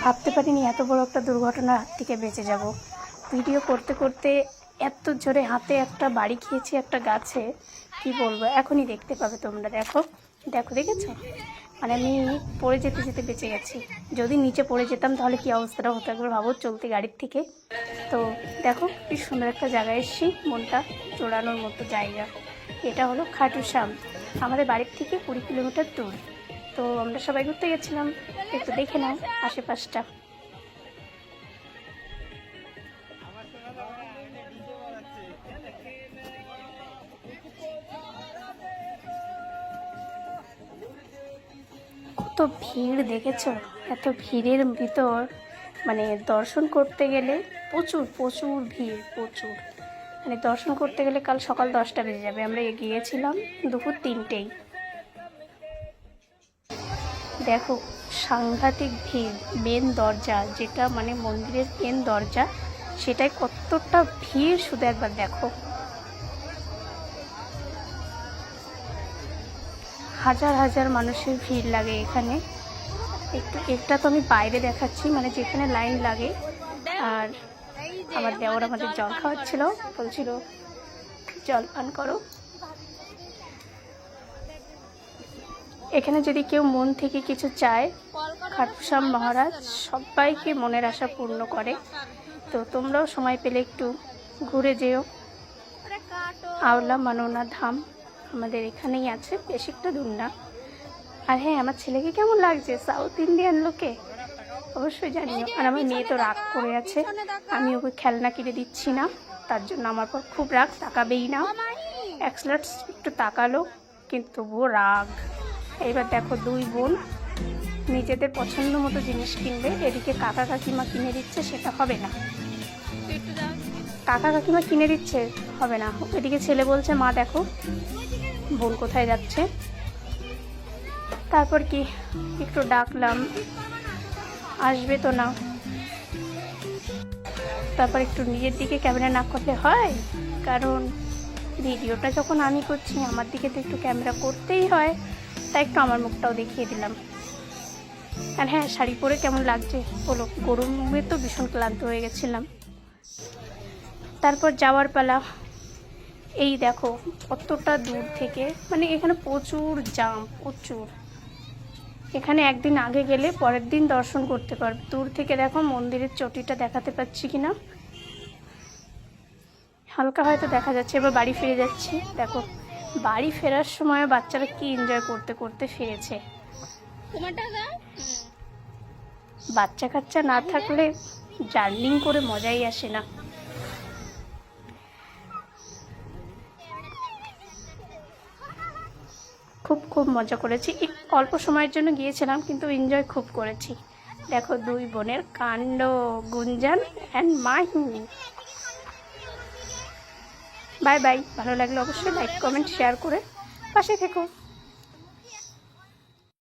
ভাবতে পারিনি এত বড় একটা দুর্ঘটনার হাত থেকে বেঁচে যাব। ভিডিও করতে করতে এত জোরে হাতে একটা বাড়ি খেয়েছি একটা গাছে, কি বলবো, এখনই দেখতে পাবে তোমরা। দেখো দেখো, দেখেছো? মানে আমি পড়ে যেতে যেতে বেঁচে গেছি। যদি নিচে পড়ে যেতাম তাহলে কি অবস্থাটা হতো একবার ভাবো, চলতি গাড়ির থেকে। তো দেখো কি সুন্দর একটা জায়গায় এসেছি, মনটা জোড়ানোর মতো জায়গা। এটা হলো খাটুশ্যাম, আমাদের বাড়ির থেকে 20 কিলোমিটার দূর। তো আমরা সবাই ঘুরতে গেছিলাম, একটু দেখে নাও আশেপাশটা। কত ভিড় দেখেছো? এত ভিড়ের ভিতর মানে দর্শন করতে গেলে প্রচুর প্রচুর ভিড়, প্রচুর। মানে দর্শন করতে গেলে কাল সকাল 10টা বেজে যাবে। আমরা গিয়েছিলাম দুপুর 3টেই। দেখো সাংঘাতিক ভিড়। মেন দরজা, যেটা মানে মন্দিরের মেন দরজা, সেটাই কতটা ভিড় শুধু একবার দেখো। হাজার হাজার মানুষের ভিড় লাগে এখানে। একটা তো আমি বাইরে দেখাচ্ছি, মানে যেখানে লাইন লাগে। আর আমার দেওর আমাদের জল খাওয়াচ্ছিল, বলছিল জল পান করো। এখানে যদি কেউ মন থেকে কিছু চায়, খাটুশ্যাম মহারাজ সবাইকে মনের আশা পূর্ণ করে। তো তোমরাও সময় পেলে একটু ঘুরে যেও। আওলা মাননা ধাম আমাদের এখানেই আছে, বেশি একটা দূর না। আর হ্যাঁ, আমার ছেলেকে কেমন লাগছে সাউথ ইন্ডিয়ান লোকে অবশ্যই জানিও। আর আমার মেয়ে তো রাগ করে আছে, আমি ওকে খেলনা কিনে দিচ্ছি না, তার জন্য আমার পর খুব রাগ, তাকাবেই না। এক্সলার্টস একটু তাকালো কিন্তু তবুও রাগ। এইবার দেখো দুই বোন নিজেদের পছন্দ মতো জিনিস কিনবে, এদিকে কাকা কাকিমা কিনে দিচ্ছে, সেটা হবে না। কাকা কাকিমা কিনে দিচ্ছে, হবে না। এদিকে ছেলে বলছে মা দেখো বোন কোথায় যাচ্ছে। তারপর কি একটু ডাকলাম, আসবে তো না। তারপর একটু নিজের দিকে ক্যামেরা না করলে হয়, কারণ ভিডিওটা যখন আমি করছি আমার দিকে তো একটু ক্যামেরা করতেই হয়, তাই একটু আমার মুখটাও দেখিয়ে দিলাম। আর হ্যাঁ, শাড়ি পরে কেমন লাগছে বলো, গরমে তো ভীষণ ক্লান্ত হয়ে গেছিলাম। তারপর যাওয়ার পালা। এই দেখো কতটা দূর থেকে, মানে এখানে প্রচুর জাম, প্রচুর। এখানে একদিন আগে গেলে পরের দিন দর্শন করতে পারবে। দূর থেকে দেখো মন্দিরের চটিটা দেখাতে পাচ্ছি কিনা, হালকা হয়তো দেখা যাচ্ছে। এবার বাড়ি ফিরে যাচ্ছি। দেখো বাড়ি ফেরার সময় বাচ্চারা কি এনজয় করতে করতে ফিরেছে। বাচ্চা কাচ্চা না থাকলে জার্নিং করে মজাই আসে না। খুব খুব মজা করেছি। অল্প সময়ের জন্য গিয়েছিলাম কিন্তু এনজয় খুব করেছি। দেখো দুই বোনের কাণ্ড, Gunjan and Mahi. Bye bye. ভালো লাগলে অবশ্যই লাইক কমেন্ট শেয়ার করে পাশে থেকো।